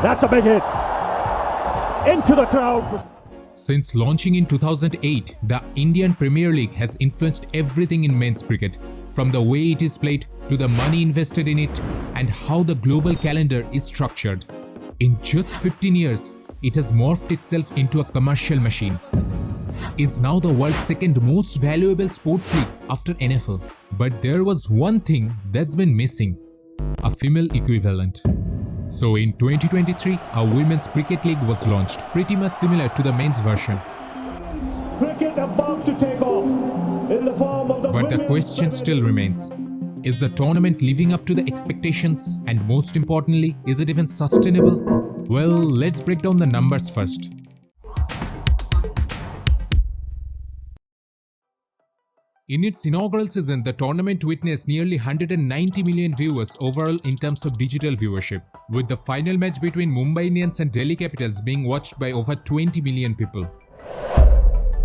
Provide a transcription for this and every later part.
That's a big hit. Into the crowd. Since launching in 2008, the Indian Premier League has influenced everything in men's cricket, from the way it is played to the money invested in it and how the global calendar is structured. In just 15 years, it has morphed itself into a commercial machine. Is now the world's second most valuable sports league after NFL. But there was one thing that's been missing: a female equivalent. So in 2023, a women's cricket league was launched, pretty much similar to the men's version. Cricket about to take off in the form of the But the question still remains: is the tournament living up to the expectations? And most importantly, is it even sustainable? Well, let's break down the numbers first. In its inaugural season, the tournament witnessed nearly 190 million viewers overall in terms of digital viewership, with the final match between Mumbai Indians and Delhi Capitals being watched by over 20 million people.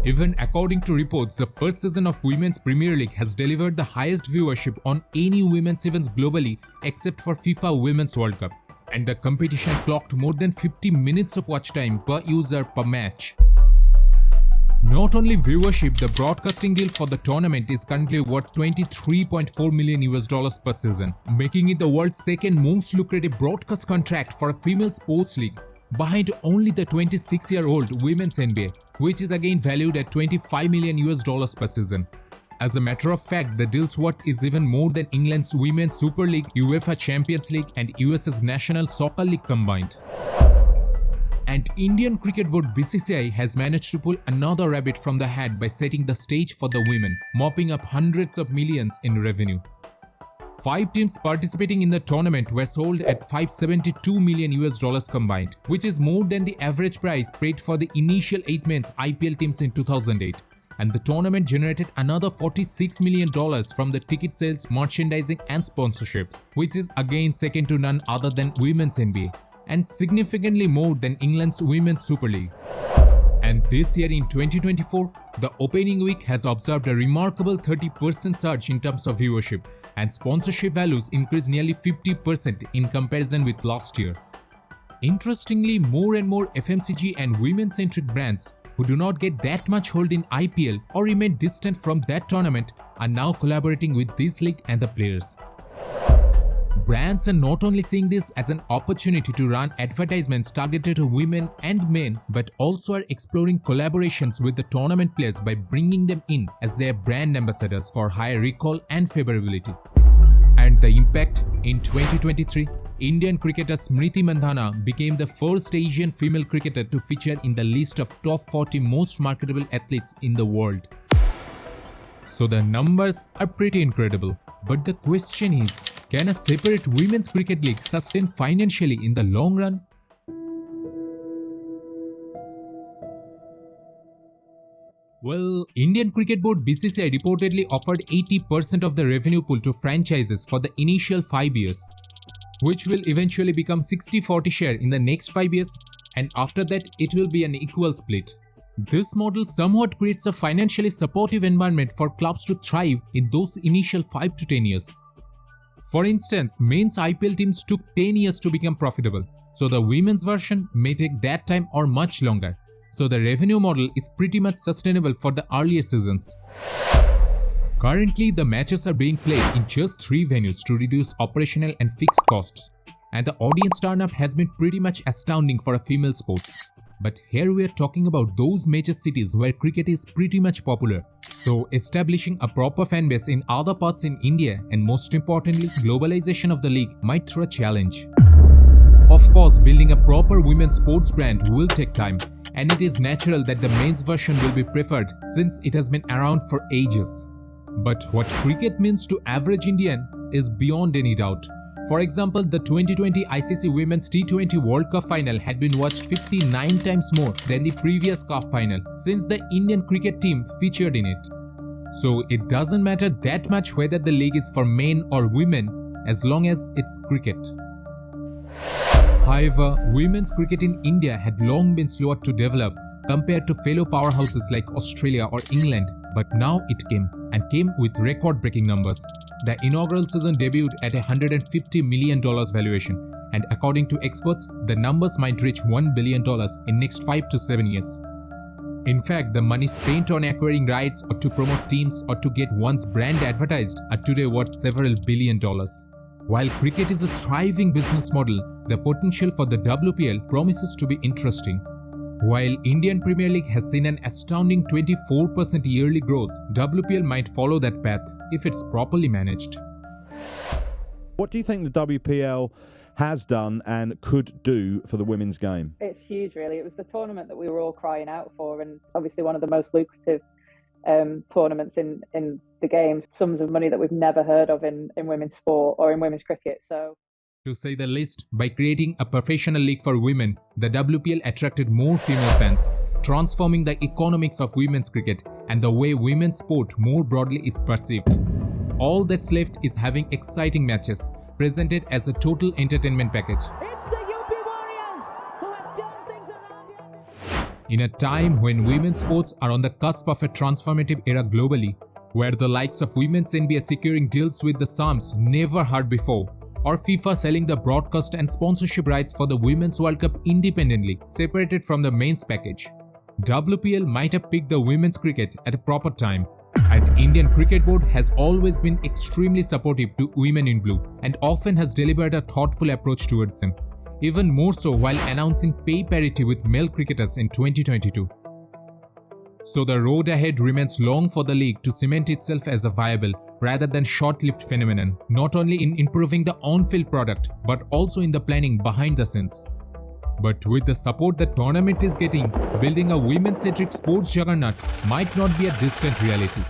Even according to reports, the first season of Women's Premier League has delivered the highest viewership on any women's events globally except for FIFA Women's World Cup, and the competition clocked more than 50 minutes of watch time per user per match. Not only viewership, the broadcasting deal for the tournament is currently worth $23.4 million per season, making it the world's second most lucrative broadcast contract for a female sports league, behind only the 26-year-old Women's NBA, which is again valued at $25 million per season. As a matter of fact, the deal's worth is even more than England's Women's Super League, UEFA Champions League and US's National Soccer League combined. And Indian Cricket Board BCCI has managed to pull another rabbit from the hat by setting the stage for the women, mopping up hundreds of millions in revenue. 5 teams participating in the tournament were sold at $572 million combined, which is more than the average price paid for the initial 8 men's IPL teams in 2008. And the tournament generated another $46 million from the ticket sales, merchandising and sponsorships, which is again second to none other than Women's NBA, and significantly more than England's Women's Super League. And this year in 2024, the opening week has observed a remarkable 30% surge in terms of viewership, and sponsorship values increased nearly 50% in comparison with last year. Interestingly, more and more FMCG and women-centric brands who do not get that much hold in IPL or remain distant from that tournament are now collaborating with this league and the players. Brands are not only seeing this as an opportunity to run advertisements targeted to women and men, but also are exploring collaborations with the tournament players by bringing them in as their brand ambassadors for higher recall and favorability. And the impact: in 2023, Indian cricketer SMRITI Mandhana became the first Asian female cricketer to feature in the list of top 40 most marketable athletes in the world. So the numbers are pretty incredible. But the question is, can a separate women's cricket league sustain financially in the long run? Well, Indian Cricket Board BCCI reportedly offered 80% of the revenue pool to franchises for the initial 5 years, which will eventually become 60-40 share in the next 5 years, and after that it will be an equal split. This model somewhat creates a financially supportive environment for clubs to thrive in those initial 5 to 10 years. For instance, men's IPL teams took 10 years to become profitable, so the women's version may take that time or much longer. So the revenue model is pretty much sustainable for the earlier seasons. Currently, the matches are being played in just 3 venues to reduce operational and fixed costs, and the audience turn-up has been pretty much astounding for a female sports. But here we are talking about those major cities where cricket is pretty much popular. So establishing a proper fan base in other parts in India, and most importantly globalization of the league, might throw a challenge. Of course, building a proper women's sports brand will take time, and it is natural that the men's version will be preferred since it has been around for ages. But what cricket means to average Indian is beyond any doubt. For example, the 2020 ICC Women's T20 World Cup final had been watched 59 times more than the previous Cup final since the Indian cricket team featured in it. So it doesn't matter that much whether the league is for men or women as long as it's cricket. However, women's cricket in India had long been slower to develop compared to fellow powerhouses like Australia or England, but now it came with record-breaking numbers. The inaugural season debuted at a $150 million valuation, and according to experts, the numbers might reach $1 billion in next 5 to 7 years. In fact, the money spent on acquiring rights or to promote teams or to get one's brand advertised are today worth several $billion. While cricket is a thriving business model, the potential for the WPL promises to be interesting. While Indian Premier League has seen an astounding 24% yearly growth, WPL might follow that path if it's properly managed. What do you think the WPL has done and could do for the women's game? It's huge, really. It was the tournament that we were all crying out for, and obviously one of the most lucrative tournaments in the game. Sums of money that we've never heard of in women's sport or in women's cricket. So, to say the least, by creating a professional league for women, the WPL attracted more female fans, transforming the economics of women's cricket and the way women's sport more broadly is perceived. All that's left is having exciting matches, presented as a total entertainment package. It's the UP Warriors who have turned things around here. In a time when women's sports are on the cusp of a transformative era globally, where the likes of women's NBA securing deals with the sums never heard before, or FIFA selling the broadcast and sponsorship rights for the Women's World Cup independently, separated from the men's package, WPL might have picked the women's cricket at a proper time. And Indian Cricket Board has always been extremely supportive to women in blue and often has delivered a thoughtful approach towards them, even more so while announcing pay parity with male cricketers in 2022. So the road ahead remains long for the league to cement itself as a viable rather than short-lived phenomenon, not only in improving the on-field product but also in the planning behind the scenes. But with the support the tournament is getting, building a women-centric sports juggernaut might not be a distant reality.